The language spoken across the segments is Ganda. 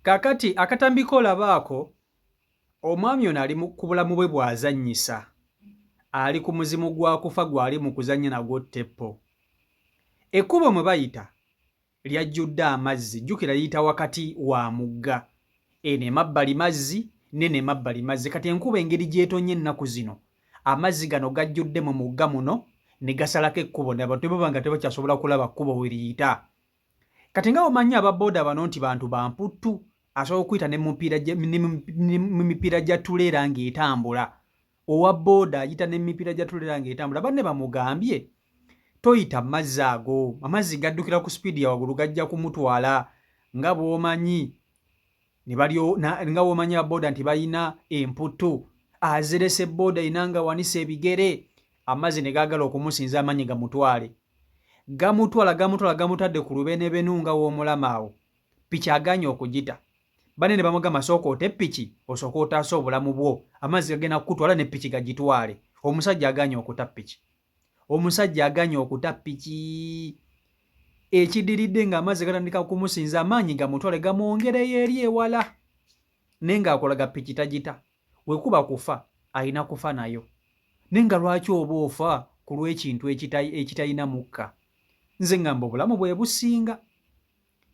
Kakati akatambiko olabaako omwami ono ali ku bulamu bwe bw'azannyisa, ali ku muzimu gwa kufa gwali mu kuzannya nagwo teppo. Ekkubo mwe bayita lyajjudde amazzi, jjukira liyita wakati wa mugga, eno emabbali mazzi nene emabbali mazzi. Kati enkuba engeri gy'etonnya ennaku zino, amazzi gano gajjudde mu mugga muno ne gasalako ekkubo, n'abantu ne baba nga tebakyasobola kulaba kkubo we liyita. Kati nga omanyi ababooda bano nti bantu bamputtu, asobola okuyita ne mu mipiira gya tuleera ng'etambula. Owa booda ayita ne mipiira gya tuleera ng'etambula. Banne bamugambye toyita mazzi ago, amazzi gaddukira ku sipiidi ya waggulu gajja kumutwala. Nga bw'omanyi nga bw'omanyi ababooda nti balina emputtu, azerese booda ina nga wanisa ebigere, amazzi ne gaagala okumusinza amanyi gamutwale. Gamutadde ku lubenebenu nga w'omulama awo. Piki aganye okugita. Banne ne bamugamba sooka ote piki osooka otaase obulamu bwo, amazzi gagenda kukutwala ne piki gagitwale. Omusajja aganye okuta piki. Omusajja aganye okuta piki. Ekidiridde ng'amazzi gatandika kumusinza amaanyi gamutwale gamwongereyo eri ewala. Naye ng'akolaga piki tagita. Wekuba kufa alina kufa nayo. Naye nga lwaki oba ofa ku lw'ekintu ekitalina mukka? Nze ngamba obulamu bwe businga.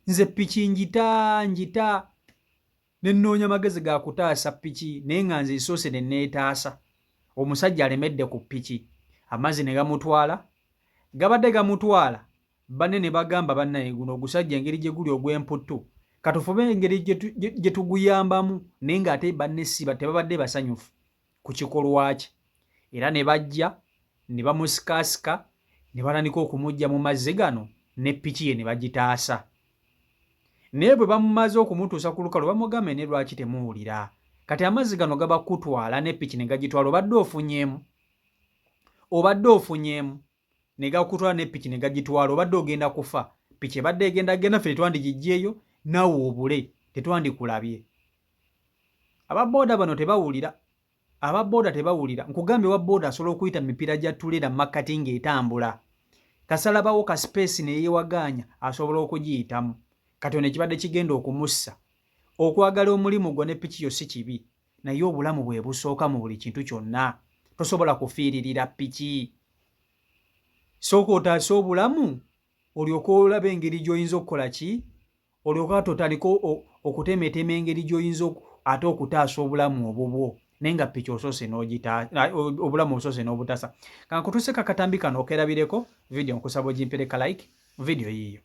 Nze piki njita ne nnoonya magezi ga kutaasa piki, naye nga nze esoose ne neetaasa. Omusajja alemedde ku piki, amazzi ne gamutwala. Gabadde gamutwala, banne ne bagamba bannaye guno ogusajja engeri gye guli ogw'emputtu, katufube engeri gye tuguyambamu, naye ng'ate banne tebabadde basanyufu ku kikolwa kye. Era ne bajja ne bamusikaasika ne batandika okumuggya mu mazzi gano ne piki ye ne bagitaasa. Naye bwe bamumaze okumutuusa ku lukalu bamugambe ne lwaki temuwulira? Kati amazzi gano gaba kutwala ne piki ne gagitwala, obadde ofunyeemu ne gakutwala ne piki ne gagitwala, obadde ogenda kufa. Piki ebadde egenda ffe tetwandigiggyeyo, naawe obule tetwandikulabye. Ababooda bano tebawulira. Nkugambye wa booda asobola okuyita mu mipiira gya tuleera mu makkati ng'etambula. Kasalabawo ka space ne yeewagaanya asobola okugiyitamu. Kati ono ekibadde kigenda okumussa. Okwagala omulimu gwo ne piki yo si kibi, naye obulamu bwe busooka mu buli kintu kyonna. Tosobola kufiiririra piki. Sooka otaase obulamu olyoke olabe engeri gy'oyinza okukola ki, olyoke ate otandika okutemeetema engeri gy'oyinza ate okutaasa obulamu obubwo, naye nga piki osoose obulamu osoose n'obutasa. Kankutuuse kakatambi kano okerabireko vidiyo, nkusaba ogimpereka like vidiyo yiiyo.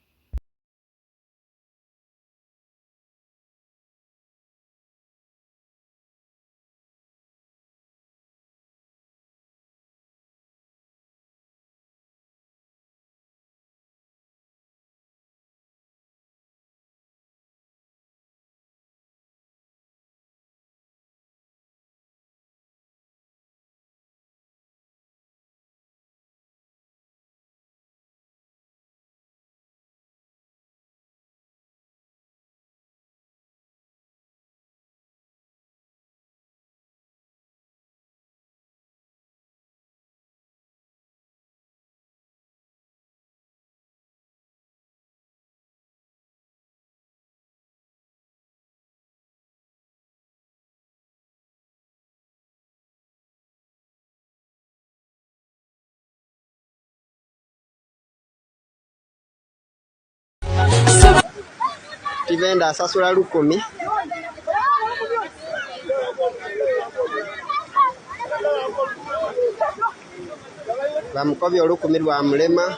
Tivenda asasula 10. Bamukobya 10 lwa mulema.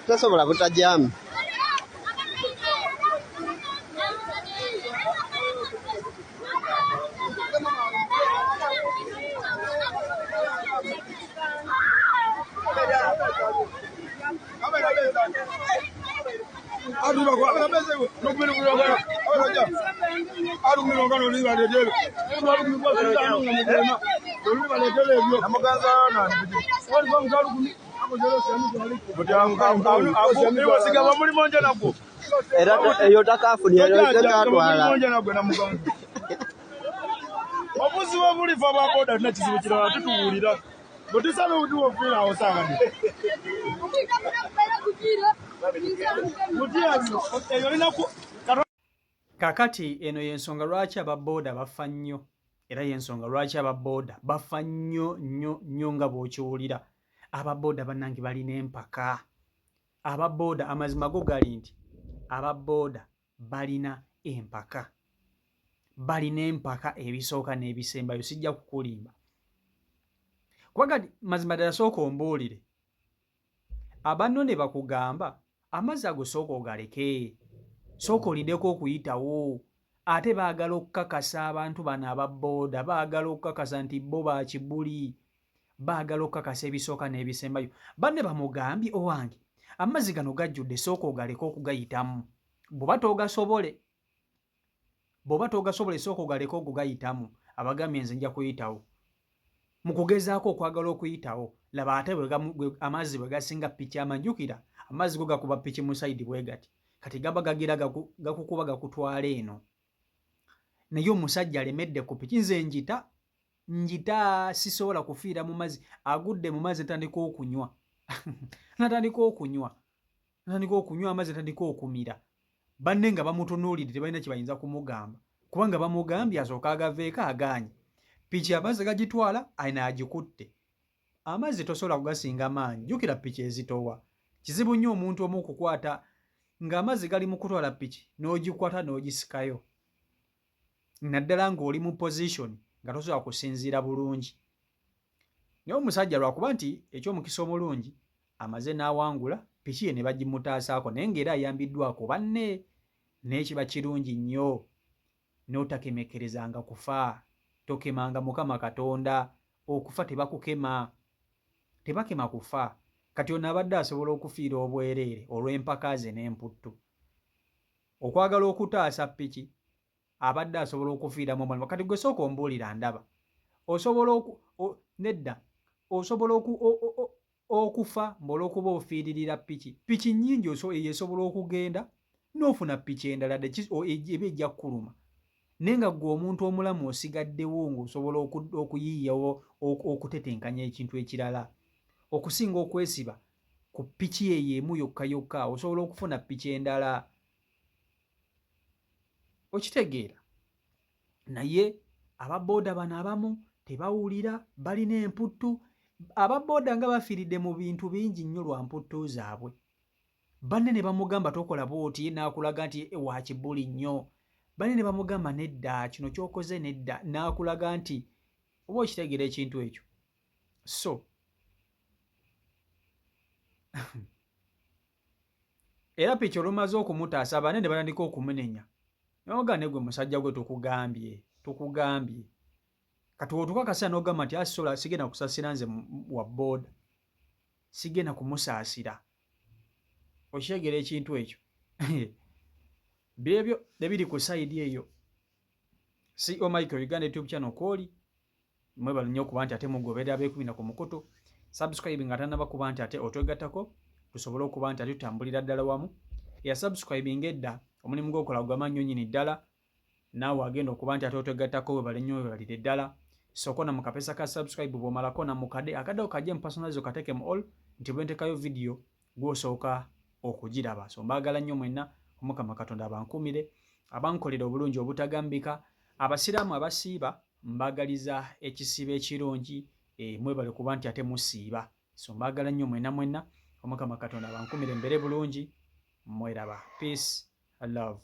Tesobola butajamu. Era eyo takafuni eyo tekatwala. obuzibu obulifa ababoda tulina kizibu kirala tutubuulira bwe tusaba obudiwo ofiira awo saagadi eyo olinaku kakati eno y'ensonga lwaki ababooda bafa nnyo era y'ensonga lwaki ababooda bafa nnyo nga bw'okiwulira. Ababooda bannange balina empaka. Ababooda amazima go gali nti ababooda balina empaka. Balina empaka ebisooka n'ebisembayo, sijja kukulimba. Kuba kati mazima ddala sooka ombuulire. Abanno ne bakugamba amazzi ago sooka ogaleke. Sooka olindeko okuyitawo. Ate baagala okukakasa abantu bano ababooda, baagala okukakasa nti bo ba kibuli, baagala okukakasa ebisooka n'ebisembayo. Banne bamugambye owange amazzi gano gajjudde sooka ogaleke okugayitamu. Bw'oba toogasobole sooka ogaleke okugayitamu. Abagambye nze nja kuyitawo. Mu kugezaako okwagala okuyitawo, laba ate amazzi bwe gasinga ppiki amanjukira, amazzi go gakuba ppiki mu sayidi bwe gati. Kati gaba gagira gakukuba gakutwala eno. Naye omusajja alemedde ku ppiki, nze njita sisobola kufiira mu mazzi. Agudde mu mazzi natandika okunywa. natandika okunywa amazzi, natandika okumira. Banne nga bamutunuulidde tebalina kye bayinza kumugamba, kubanga bamugambye asooka agaveeko agaanye. Ppiki amazzi gagitwala ayina agikutte. Amazzi tosobola kugasinga maanyi, jjukira ppiki ezitowa. Kizibu nnyo omuntu omu okukwata ng'amazzi gali mu kutwala ppiki n'ogikwata n'ogisikayo. Naddala ng'oli mu position nga tosobola kusinziira bulungi. Naye omusajja lwakuba nti eky'omukisa omulungi amaze n'awangula, ppiki ye ne bagimutaasaako, naye ng'era ayambiddwako banne. Naye kiba kirungi nnyo n'otakemekerezanga kufa. Tokemanga Mukama Katonda. Okufa tebakukema, tebakema kufa. Kati ono abadde asobola okufiira obwereere olw'empaka ze n'emputtu. Okwagala okutaasa ppiki abadde asobola okufiiramu omulimo. Kati gwe sooka ombuulira ndaba. Osobola nedda osobola okufa olw'okuba ofiiririra ppiki. Ppiki nnyingi esobola okugenda n'ofuna ppiki endala eba ejja kkuluma. Naye nga ggwe omuntu omulamu osigaddewo ng'osobola okuyiiyawo okutetenkanya ekintu ekirala. Okusinga okwesiba ku ppiki eyo emu yokka osobola okufuna ppiki endala. Okitegeera? Naye ababooda bano abamu tebawulira, balina emputtu. Ababooda nga bafiiridde mu bintu bingi nnyo lwa mputtu zaabwe. Banne ne bamugamba tokola bw'oti, n'akulaga nti wa kibuli nnyo. Banne ne bamugamba nedda, kino ky'okoze nedda, n'akulaga nti oba okitegeera ekintu ekyo. So era ppiki olumaze okumutaasa banne ne batandika okumunenya. N'ogamba gwe musajja gwe tukugambye. Kati otukakasa n'ogamba nti asobola sigenda kusasira nze wa booda, sigenda kumusaasira. Okitegeera ekintu ekyo. Byebyo ebiri ku sayidi eyo. CEO Michael Uganda YouTube channel kwoli. Mwebale nnyo okuba nti ate mugoberera abeekubina ku mukutu. Subscribe nga tannaba kuba nti ate otwegattako tusobole okuba nti ate tutambulira ddala wamu. Eyasubscribing edda omulimu gw'okola gwama nnyo nnyini ddala. Naawe agenda okuba nti ate otwegattako webale nnyo webalire ddala. Sokona mu kapesa ka subscribe bw'omalako na mu akadde kajje mu personalize okateke mu all nti bwe ntekayo video gw'osooka okugiraba. So mbaagala nnyo mwenna. Omukama Katonda abankumire, abankolera obulungi obutagambika. Abasiraamu abasiiba mbaagaliza ekisiibo ekirungi, mwebale kuba nti ate musiiba. So mbaagala nnyo mwenna. Omukama Katonda abankumire mbere bulungi. Mweraba. Peace and love.